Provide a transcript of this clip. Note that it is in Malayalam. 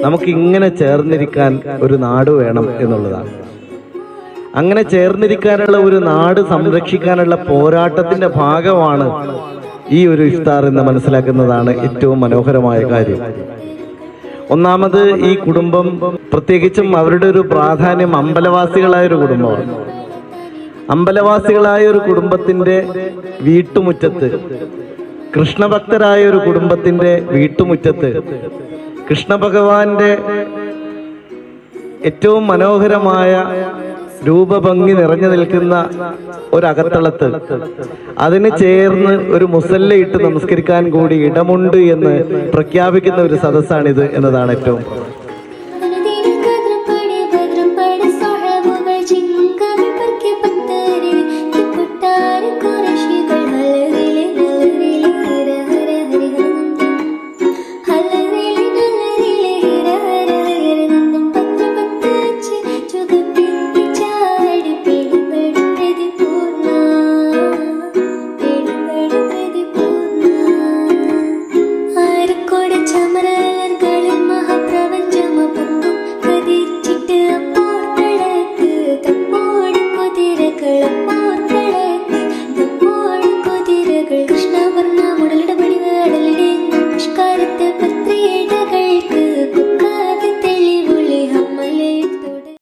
നമുക്കിങ്ങനെ ചേർന്നിരിക്കാൻ ഒരു നാട് വേണം എന്നുള്ളതാണ്. അങ്ങനെ ചേർന്നിരിക്കാനുള്ള ഒരു നാട് സംരക്ഷിക്കാനുള്ള പോരാട്ടത്തിന്റെ ഭാഗമാണ് ഈ ഒരു ഇഫ്താർ എന്ന് മനസ്സിലാക്കുന്നതാണ് ഏറ്റവും മനോഹരമായ കാര്യം. ഒന്നാമത്, ഈ കുടുംബം പ്രത്യേകിച്ചും അവരുടെ ഒരു പ്രാധാന്യം അമ്പലവാസികളായ ഒരു കുടുംബമാണ്. അമ്പലവാസികളായ ഒരു കുടുംബത്തിന്റെ വീട്ടുമുറ്റത്ത്, കൃഷ്ണഭക്തരായ ഒരു കുടുംബത്തിന്റെ വീട്ടുമുറ്റത്ത്, കൃഷ്ണ ഭഗവാന്റെ ഏറ്റവും മനോഹരമായ രൂപഭംഗി നിറഞ്ഞു നിൽക്കുന്ന ഒരകത്തളത്ത് അതിന് ചേർന്ന് ഒരു മുസല്ലയിട്ട് നമസ്കരിക്കാൻ കൂടി ഇടമുണ്ട് എന്ന് പ്രഖ്യാപിക്കുന്ന ഒരു സദസ്സാണിത് എന്നതാണ് ഏറ്റവും